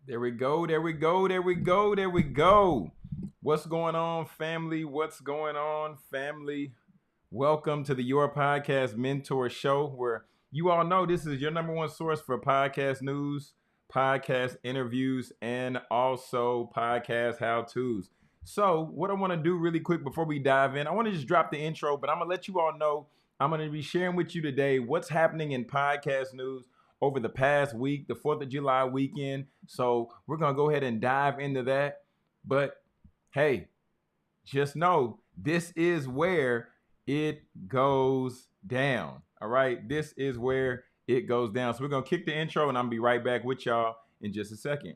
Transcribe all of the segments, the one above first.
There we go. There we go. There we go. There we go. What's going on, family? What's going on, family? Welcome to the Your Podcast Mentor Show, where you all know this is your number one source for podcast news, podcast interviews, and also podcast how-tos. So, what I want to do really quick before we dive in, I want to just drop the intro, but I'm going to let you all know I'm going to be sharing with you today what's happening in podcast news over the past week, the 4th of July weekend. So, we're going to go ahead and dive into that. But hey, just know this is where it goes down. All right. This is where it goes down. So we're going to kick the intro and I'm going to be right back with y'all in just a second.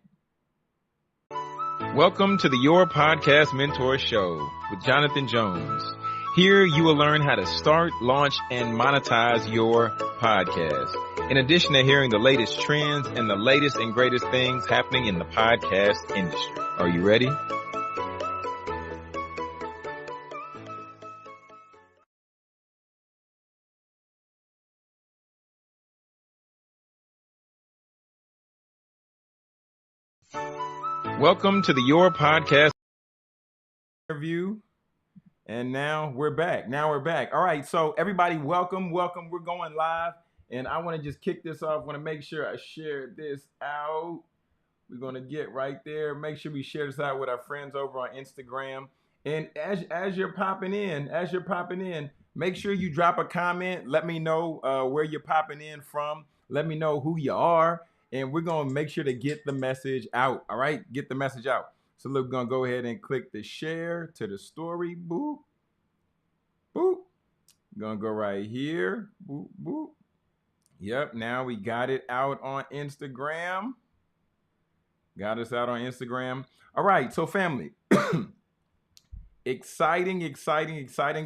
Welcome to the Your Podcast Mentor Show with Jonathan Jones. Here you will learn how to start, launch, and monetize your podcast. In addition to hearing the latest trends and the latest and greatest things happening in the podcast industry. Are you ready? Welcome to the Your Podcast interview. And now we're back. All right. So everybody, welcome. We're going live. And I want to just kick this off. I want to make sure I share this out. We're going to get right there. Make sure we share this out with our friends over on Instagram. And as you're popping in, make sure you drop a comment. Let me know where you're popping in from. Let me know who you are. And we're going to make sure to get the message out. All right. Get the message out. So look, we're going to go ahead and click the share to the story. Boop. Boop. Going to go right here. Boop, boop. Yep. Now we got it out on Instagram. Got us out on Instagram. All right. So family, exciting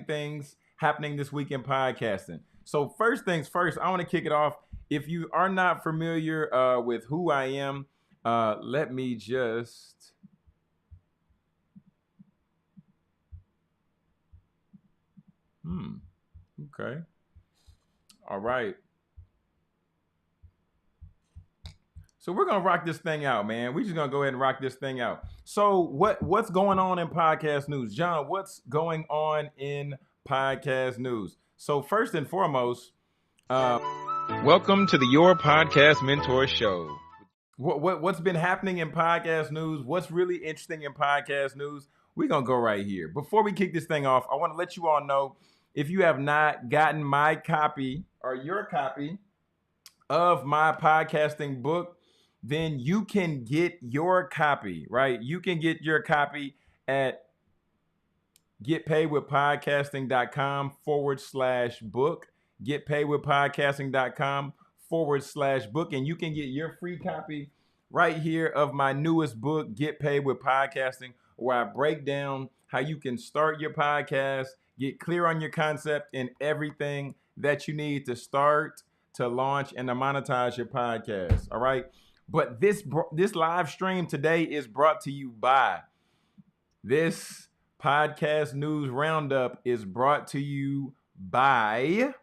things happening this week in podcasting. So first things first, I want to kick it off. If you are not familiar with who I am, let me just okay. All right. So we're gonna rock this thing out, man. We're just gonna go ahead and rock this thing out. So what's going on in podcast news, John? What's going on in podcast news? So first and foremost, welcome to the Your Podcast Mentor Show. What's been happening in podcast news? What's really interesting in podcast news? We're gonna go right here. Before we kick this thing off, I want to let you all know if you have not gotten my copy or your copy of my podcasting book, then you can get your copy, right? You can get your copy at getpaidwithpodcasting.com/book, getpaidwithpodcasting.com/book, and you can get your free copy right here of my newest book, Get Paid with Podcasting, where I break down how you can start your podcast, get clear on your concept and everything that you need to start, to launch, and to monetize your podcast. All right. But this live stream today is brought to you by this podcast news roundup is brought to you by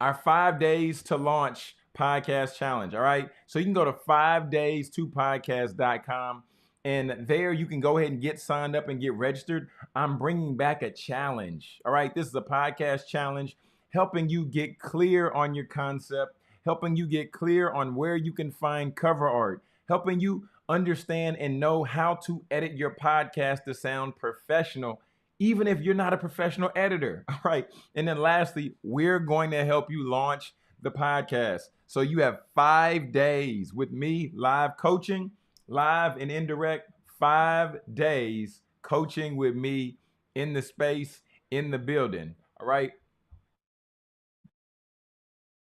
our 5 days to launch podcast challenge. All right. So you can go to 5days2podcast.com and there you can go ahead and get signed up and get registered. I'm bringing back a challenge. All right. This is a podcast challenge helping you get clear on your concept, helping you get clear on where you can find cover art, helping you understand and know how to edit your podcast to sound professional, even if you're not a professional editor. All right. And then lastly, we're going to help you launch the podcast. So you have 5 days with me, live coaching, live and indirect, 5 days coaching with me in the space, in the building. All right.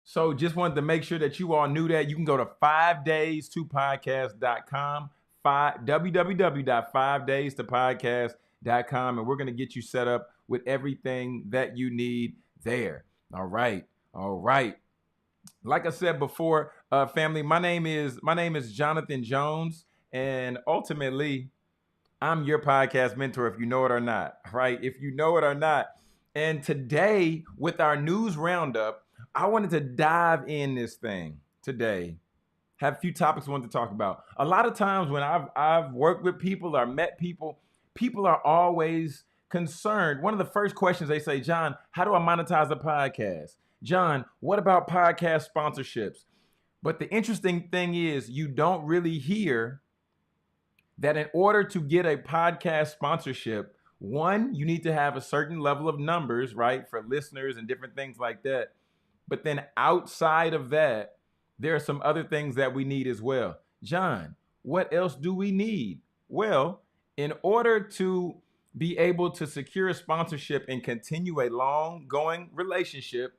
So just wanted to make sure that you all knew that. You can go to 5days2podcast.com, www.5days2podcast.com, and we're going to get you set up with everything that you need there. All right. Like I said before, family, my name is Jonathan Jones, and ultimately, I'm your podcast mentor, if you know it or not. Right? If you know it or not. And today, with our news roundup, I wanted to dive in this thing today Have a few topics I want to talk about. A lot of times when I've worked with people or met people, people are always concerned. One of the first questions they say, John, how do I monetize a podcast? John, what about podcast sponsorships? But the interesting thing is you don't really hear that in order to get a podcast sponsorship, one, you need to have a certain level of numbers, right, for listeners and different things like that. But then outside of that, there are some other things that we need as well. John, what else do we need? Well, in order to be able to secure a sponsorship and continue a long going relationship,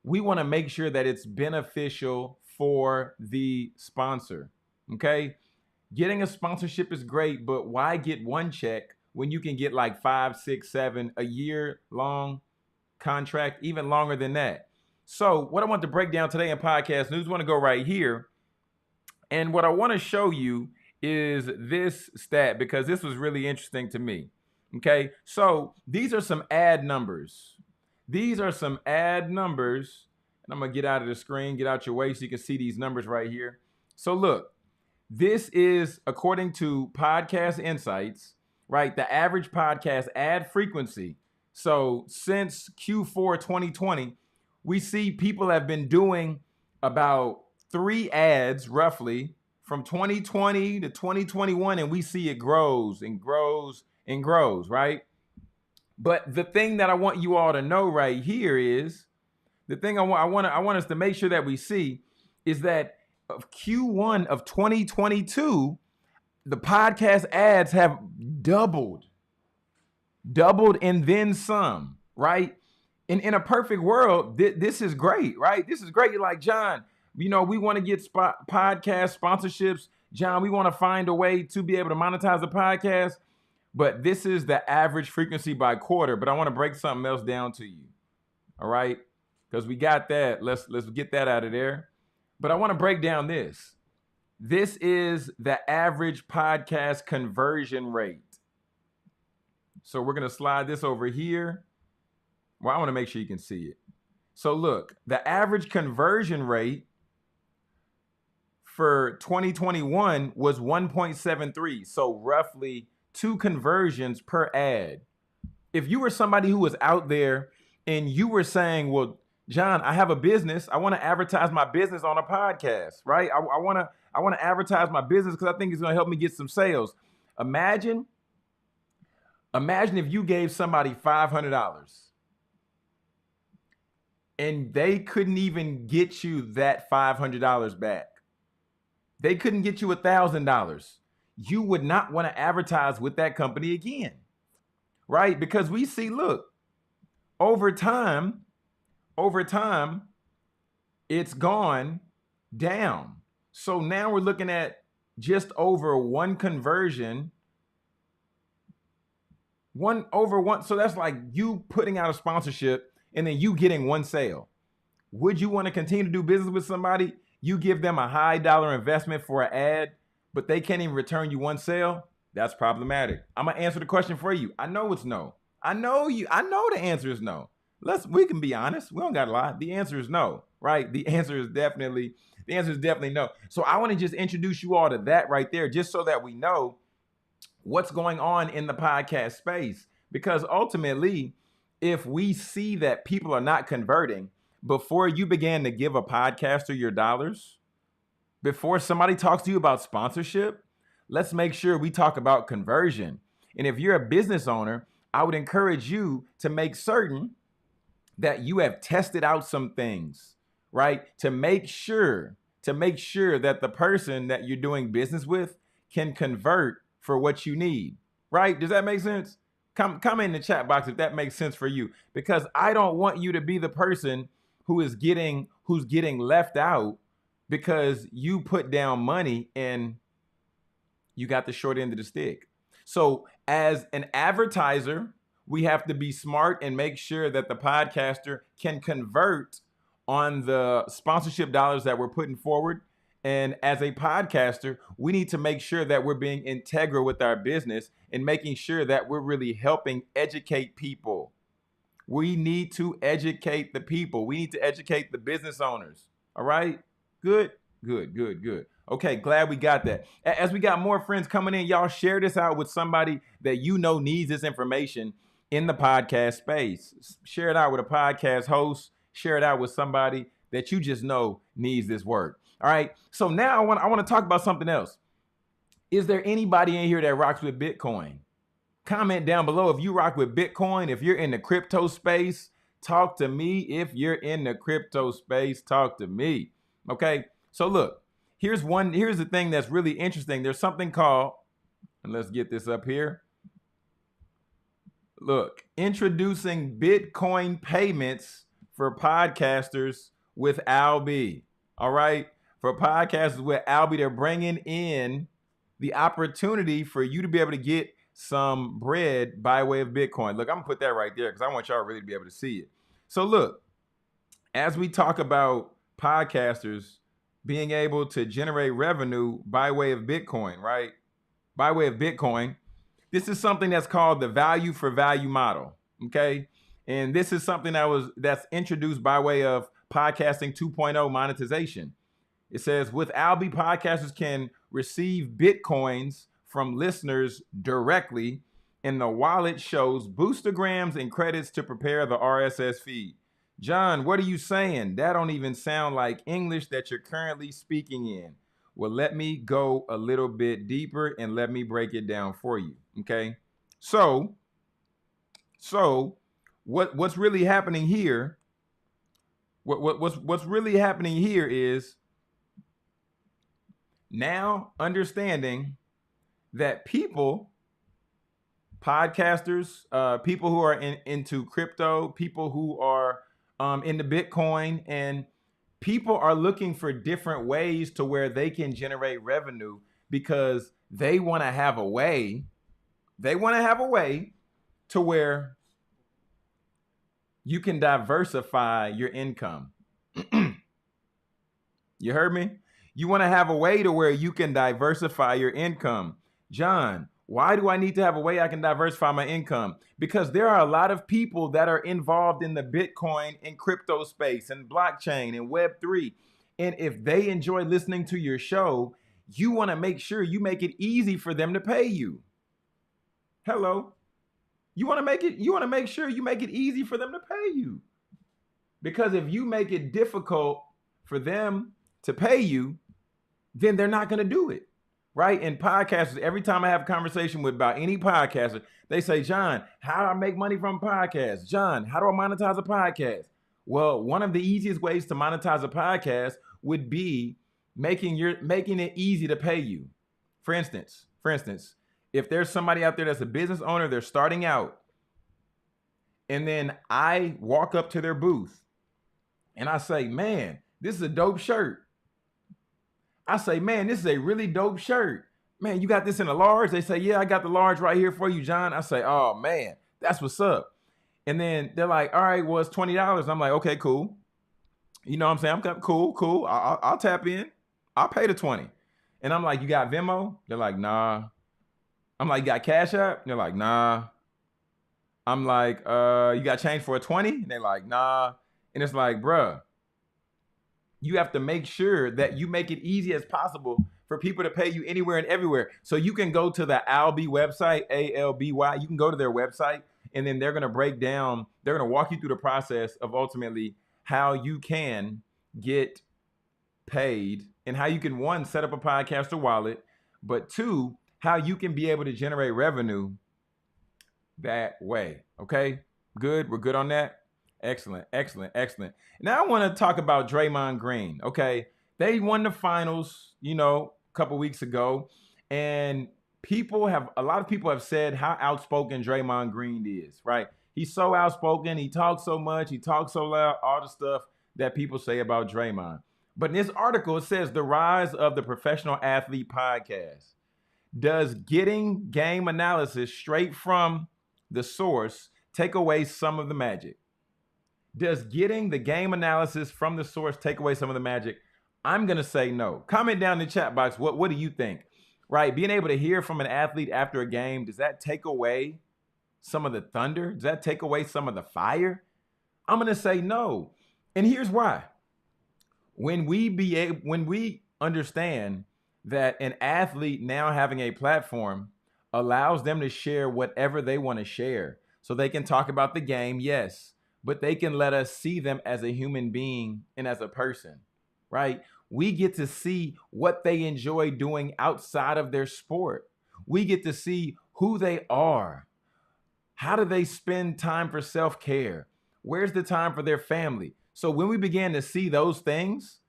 we want to make sure that it's beneficial for the sponsor. Okay. Getting a sponsorship is great, but why get one check when you can get like 5, 6, 7, a year long contract, even longer than that? So what I want to break down today in podcast news, I want to go right here. And what I want to show you is this stat because this was really interesting to me. Okay, so these are some ad numbers. These are some ad numbers. And I'm going to get out of the screen, get out your way so you can see these numbers right here. So look, this is according to Podcast Insights, right? The average podcast ad frequency. So since Q4 2020, we see people have been doing about 3 ads roughly from 2020 to 2021, and we see it grows and grows and grows, right? But the thing that I want you all to know right here is the thing I want us to make sure that we see is that of Q1 of 2022, the podcast ads have doubled and then some, right? In a perfect world, this is great, right? This is great. You're like, John, we want to get podcast sponsorships. John, we want to find a way to be able to monetize the podcast. But this is the average frequency by quarter. But I want to break something else down to you. All right? Because we got that. Let's get that out of there. But I want to break down this. This is the average podcast conversion rate. So we're going to slide this over here. Well, I want to make sure you can see it. So look, the average conversion rate for 2021 was 1.73. So roughly 2 conversions per ad. If you were somebody who was out there and you were saying, well, John, I have a business. I want to advertise my business on a podcast, right? I want to advertise my business because I think it's going to help me get some sales. Imagine if you gave somebody $500 and they couldn't even get you that $500 back. They couldn't get you $1,000. You would not want to advertise with that company again, right? Because we see, look, over time, it's gone down. So now we're looking at just over 1 conversion, 1 over 1. So that's like you putting out a sponsorship and then you getting 1 sale. Would you want to continue to do business with somebody? You give them a high dollar investment for an ad, but they can't even return you 1 sale? That's problematic. I'm going to answer the question for you. I know it's no. I know the answer is no. We can be honest. We don't got to lie. The answer is no, right? The answer is definitely no. So I want to just introduce you all to that right there, just so that we know what's going on in the podcast space. Because ultimately, if we see that people are not converting, before you began to give a podcaster your dollars, before somebody talks to you about sponsorship, let's make sure we talk about conversion. And if you're a business owner, I would encourage you to make certain that you have tested out some things, right? To make sure that the person that you're doing business with can convert for what you need, right? Does that make sense? Come in the chat box if that makes sense for you, because I don't want you to be the person who's getting left out because you put down money and you got the short end of the stick. So as an advertiser, we have to be smart and make sure that the podcaster can convert on the sponsorship dollars that we're putting forward. And as a podcaster, we need to make sure that we're being integral with our business and making sure that we're really helping educate people. We need to educate the people. We need to educate the business owners. All right? Good. Good, good, good. Okay, glad we got that. As we got more friends coming in, y'all share this out with somebody that you know needs this information in the podcast space. Share it out with a podcast host. Share it out with somebody that you just know needs this work. All right. So now I want to talk about something else. Is there anybody in here that rocks with Bitcoin? Comment down below if you rock with Bitcoin, if you're in the crypto space, talk to me. If you're in the crypto space, talk to me. Okay? So look, here's the thing that's really interesting. There's something called, and let's get this up here. Look, introducing Bitcoin payments for podcasters with Alby. All right? For podcasters with Alby, they're bringing in the opportunity for you to be able to get some bread by way of Bitcoin. Look, I'm gonna put that right there because I want y'all really to be able to see it. So look, as we talk about podcasters being able to generate revenue by way of Bitcoin, right? By way of Bitcoin, this is something that's called the value for value model. Okay. And this is something that's introduced by way of podcasting 2.0 monetization. It says with Alby, podcasters can receive Bitcoins from listeners directly, and the wallet shows boostergrams and credits to prepare the RSS feed. John, what are you saying? That don't even sound like English that you're currently speaking in. Well, let me go a little bit deeper and let me break it down for you. Okay. So what's really happening here? What's really happening here is now understanding that podcasters, people who are into crypto, people who are into Bitcoin, and people are looking for different ways to where they can generate revenue because they want to have a way. They want to have a way to where you can diversify your income. You heard me? You want to have a way to where you can diversify your income. John, why do I need to have a way I can diversify my income? Because there are a lot of people that are involved in the Bitcoin and crypto space and blockchain and Web3. And if they enjoy listening to your show, you want to make sure you make it easy for them to pay you. Hello. You want to make sure you make it easy for them to pay you. Because if you make it difficult for them to pay you, then they're not going to do it. Right? And podcasters, every time I have a conversation with about any podcaster, they say, John, how do I make money from a podcast? John, how do I monetize a podcast? Well, one of the easiest ways to monetize a podcast would be making it easy to pay you. For instance, if there's somebody out there that's a business owner, they're starting out, and then I walk up to their booth and I say, man, this is a dope shirt. I say, man, this is a really dope shirt. Man, you got this in a large? They say, yeah, I got the large right here for you, John. I say, oh, man, that's what's up. And then they're like, all right, well, it's $20. I'm like, okay, cool. You know what I'm saying? I'm cool. I'll tap in. I'll pay the 20. And I'm like, you got Venmo? They're like, nah. I'm like, you got Cash App? They're like, nah. I'm like, you got change for a 20? And they're like, nah. And it's like, bruh, you have to make sure that you make it easy as possible for people to pay you anywhere and everywhere. So you can go to the Alby website, ALBY. You can go to their website, and then they're going to break down, they're going to walk you through the process of ultimately how you can get paid and how you can, one, set up a podcaster wallet, but two, how you can be able to generate revenue that way. Okay, good. We're good on that. Excellent. Now I want to talk about Draymond Green. Okay, they won the finals, a couple weeks ago, and a lot of people have said how outspoken Draymond Green is. Right? He's so outspoken. He talks so much. He talks so loud. All the stuff that people say about Draymond. But in this article, it says the rise of the professional athlete podcast. Does getting game analysis straight from the source take away some of the magic? Does getting the game analysis from the source take away some of the magic? I'm going to say no. Comment down in the chat box. What do you think? Right? Being able to hear from an athlete after a game, does that take away some of the thunder? Does that take away some of the fire? I'm going to say no. And here's why. When we understand that an athlete now having a platform allows them to share whatever they want to share. So they can talk about the game, yes, but they can let us see them as a human being and as a person, right? We get to see what they enjoy doing outside of their sport. We get to see who they are. How do they spend time for self-care? Where's the time for their family? So when we begin to see those things,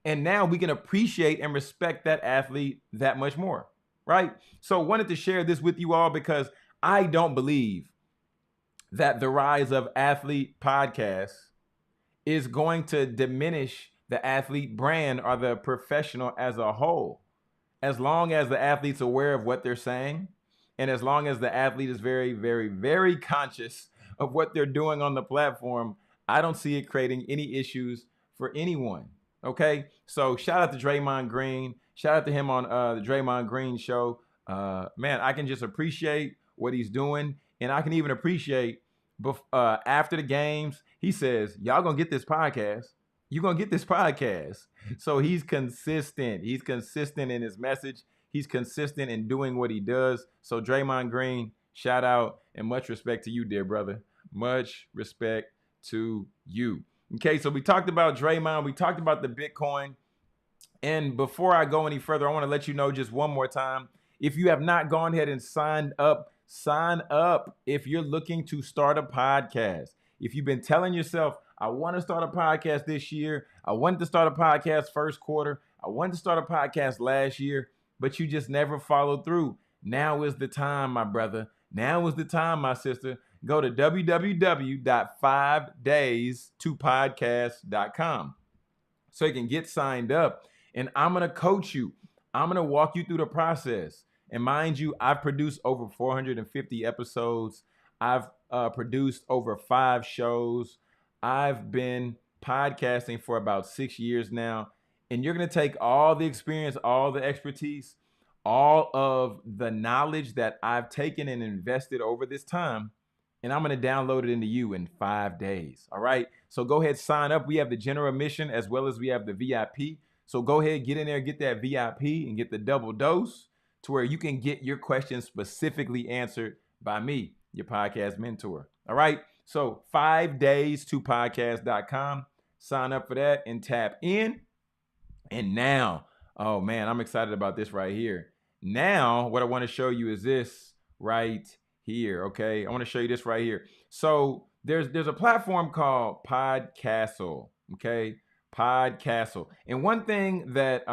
and now we can appreciate and respect that athlete that much more, right? So wanted to share this with you all because I don't believe that the rise of athlete podcasts is going to diminish the athlete brand or the professional as a whole. As long as the athlete's aware of what they're saying, and as long as the athlete is very, very, very conscious of what they're doing on the platform, I don't see it creating any issues for anyone. Okay, so shout out to Draymond Green. Shout out to him on the Draymond Green show. Man, I can just appreciate what he's doing, and I can even appreciate after the games. He says, "Y'all gonna get this podcast. You're gonna get this podcast." So he's consistent. He's consistent in his message. He's consistent in doing what he does. So Draymond Green, shout out and much respect to you, dear brother. Much respect to you. Okay, so we talked about Draymond. We talked about the Bitcoin. And before I go any further, I want to let you know just one more time. If you have not gone ahead and signed up, sign up if you're looking to start a podcast. If you've been telling yourself, I want to start a podcast this year. I wanted to start a podcast first quarter. I wanted to start a podcast last year, but you just never followed through. Now is the time, my brother. Now is the time, my sister. Go to www.5days2podcast.com so you can get signed up. And I'm going to coach you. I'm going to walk you through the process. And mind you, I've produced over 450 episodes. I've produced over 5 shows. I've been podcasting for about 6 years now. And you're going to take all the experience, all the expertise, all of the knowledge that I've taken and invested over this time, and I'm going to download it into you in 5 days. All right. So go ahead, sign up. We have the general admission as well as we have the VIP. So go ahead, get in there, get that VIP and get the double dose to where you can get your questions specifically answered by me, your podcast mentor. All right. So 5days2podcast.com. Sign up for that and tap in. And now, oh man, I'm excited about this right here. Now, what I want to show you is this right here. Okay. I want to show you this right here. So there's a platform called Podcastle. Okay. Podcastle. And one thing that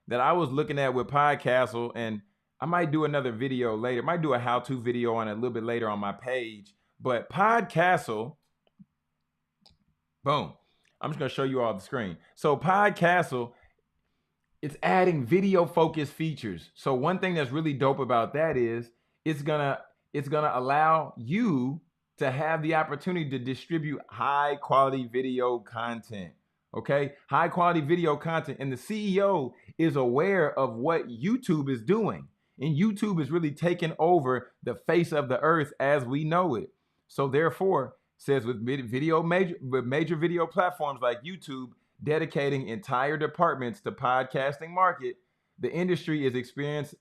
that I was looking at with Podcastle, and I might do another video later, might do a how-to video on it a little bit later on my page, but Podcastle, boom. I'm just going to show you all the screen. So Podcastle, it's adding video focused features. So one thing that's really dope about that is it's gonna allow you to have the opportunity to distribute high quality video content. Okay, high quality video content, and the CEO is aware of what YouTube is doing, and YouTube is really taking over the face of the earth as we know it. So therefore, says with major video platforms like YouTube dedicating entire departments to podcasting market, the industry is experiencing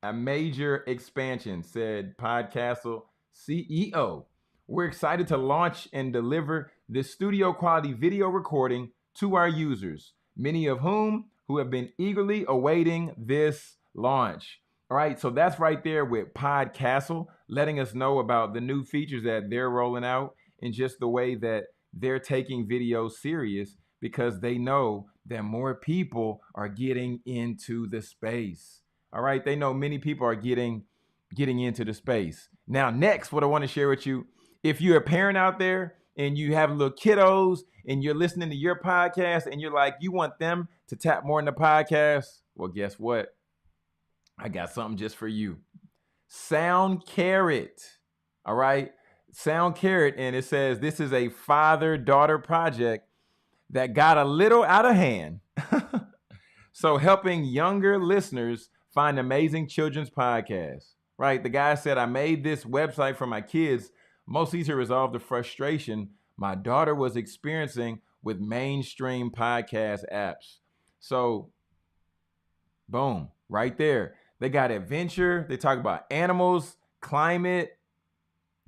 a major expansion, said Podcastle CEO. We're excited to launch and deliver this studio quality video recording to our users, many of whom who have been eagerly awaiting this launch. All right, so that's right there with Podcastle, letting us know about the new features that they're rolling out and just the way that they're taking video serious, because they know that more people are getting into the space. All right, they know many people are getting into the space. Now, next, what I want to share with you, if you're a parent out there and you have little kiddos and you're listening to your podcast and you're like, you want them to tap more in the podcast, well, guess what? I got something just for you. Sound Carrot. All right. Sound Carrot. And it says this is a father-daughter project that got a little out of hand. So helping younger listeners find amazing children's podcasts. Right. The guy said, I made this website for my kids mostly to resolve the frustration my daughter was experiencing with mainstream podcast apps. So boom, right there. They got adventure. They talk about animals, climate,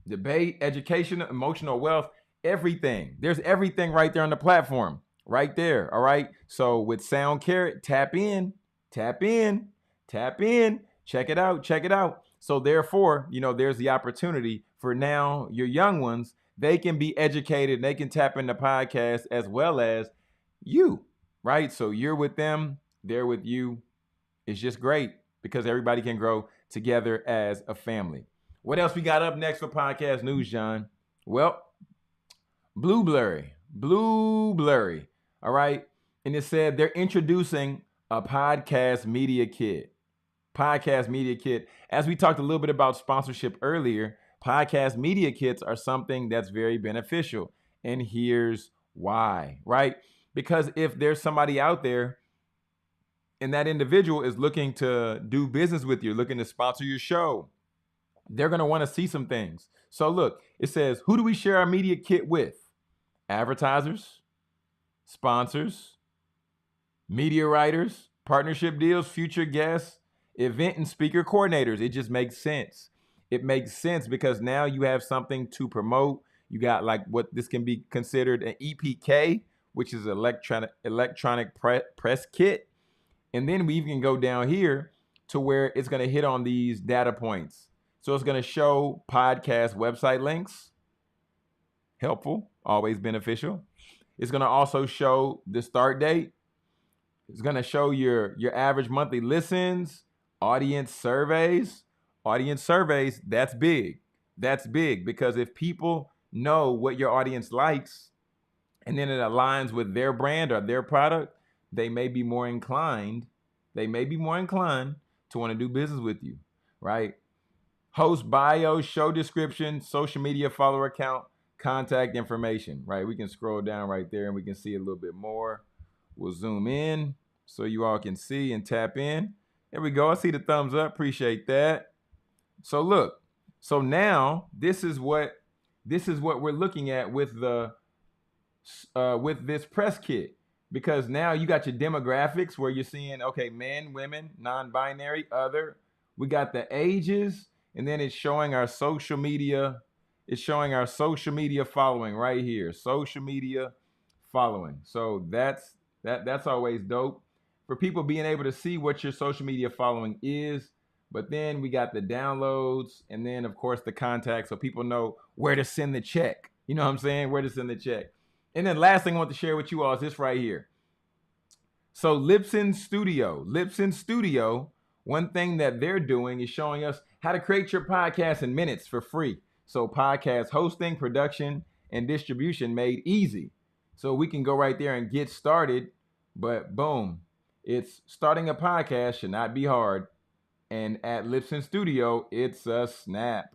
debate, education, emotional wealth, everything. There's everything right there on the platform, right there. All right. So with Sound Carrot, tap in, tap in, tap in, check it out, check it out. So therefore, there's the opportunity for now your young ones. They can be educated. They can tap into podcasts as well as you, right? So you're with them, they're with you. It's just great because everybody can grow together as a family. What else we got up next for podcast news, John? Well, Blue Blurry. All right. And it said they're introducing a podcast media kit. Podcast media kit. As we talked a little bit about sponsorship earlier, podcast media kits are something that's very beneficial. And here's why, right? Because if there's somebody out there and that individual is looking to do business with you, looking to sponsor your show, they're going to want to see some things. So look, it says, who do we share our media kit with? Advertisers, sponsors, media writers, partnership deals, future guests, event and speaker coordinators. It just makes sense. It makes sense because now you have something to promote. You got like what this can be considered an EPK, which is electronic press kit. And then we even can go down here to where it's going to hit on these data points. So it's going to show podcast website links. Helpful, always beneficial. It's going to also show the start date. It's going to show your average monthly listens, audience surveys. Audience surveys, that's big. That's big because if people know what your audience likes and then it aligns with their brand or their product, they may be more inclined to want to do business with you, right? Host bio, show description, social media follower account, contact information, right? We can scroll down right there and we can see a little bit more. We'll zoom in so you all can see and tap in. There we go. I see the thumbs up. Appreciate that. So look, so now this is what we're looking at with this press kit, because now you got your demographics where you're seeing, okay, men, women, non-binary, other. We got the ages, and then it's showing our social media. It's showing our social media following right here. Social media following. So that's always dope for people being able to see what your social media following is. But then we got the downloads and then of course the contacts, so people know where to send the check. You know what I'm saying? Where to send the check. And then last thing I want to share with you all is this right here. So Libsyn Studio, one thing that they're doing is showing us how to create your podcast in minutes for free. So podcast hosting, production, and distribution made easy. So we can go right there and get started. But boom, it's starting a podcast should not be hard. And at Libsyn Studio, it's a snap.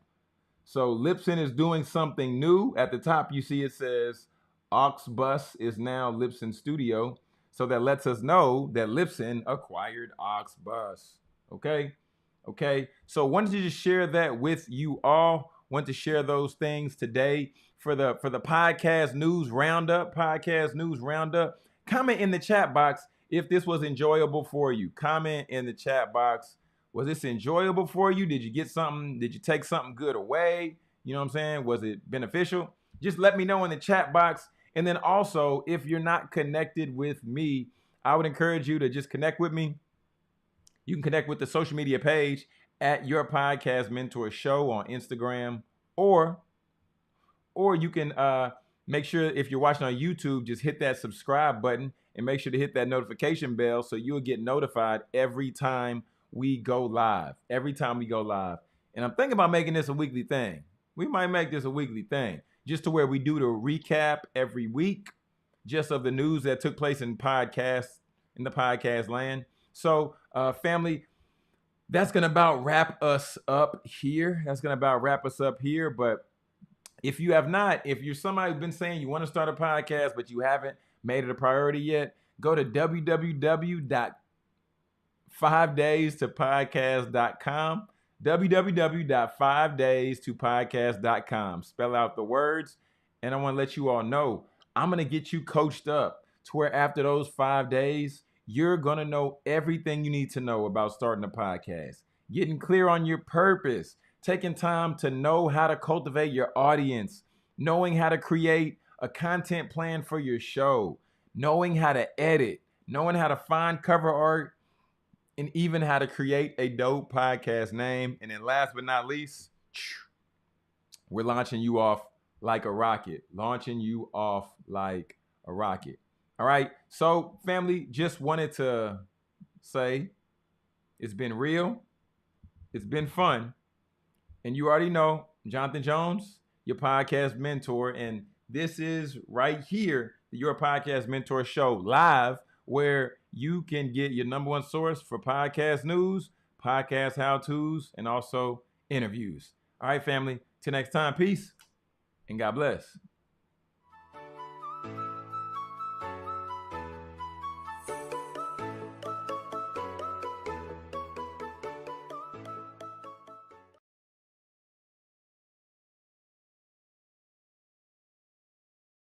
So Libsyn is doing something new. At the top, you see it says Auxbus is now Libsyn Studio. So that lets us know that Libsyn acquired Auxbus. Okay. So wanted to just share that with you all. Want to share those things today for the podcast news roundup. Comment in the chat box if this was enjoyable for you. Comment in the chat box. Was this enjoyable for you? Did you get something? Did you take something good away? You know what I'm saying? Was it beneficial? Just let me know in the chat box. And then also, if you're not connected with me, I would encourage you to just connect with me. You can connect with the social media page at Your Podcast Mentor Show on Instagram, or you can make sure if you're watching on YouTube, just hit that subscribe button and make sure to hit that notification bell so you'll get notified every time we go live. And I'm thinking about making this a weekly thing. We might make this a weekly thing just to where we do the recap every week just of the news that took place in the podcast land. So family, that's going to about wrap us up here. But if you're somebody who's been saying you want to start a podcast, but you haven't made it a priority yet, go to www.5daystopodcast.com, www.5daystopodcast.com. Spell out the words. And I want to let you all know, I'm going to get you coached up to where after those 5 days, you're going to know everything you need to know about starting a podcast, getting clear on your purpose, taking time to know how to cultivate your audience, knowing how to create a content plan for your show, knowing how to edit, knowing how to find cover art, and even how to create a dope podcast name. And then last but not least, we're launching you off like a rocket. Launching you off like a rocket. All right. So, family, just wanted to say it's been real. It's been fun. And you already know Jonathan Jones, your podcast mentor. And this is right here, your podcast mentor show live, where you can get your number one source for podcast news, podcast how-tos, and also interviews. All right, family. Till next time, peace and God bless.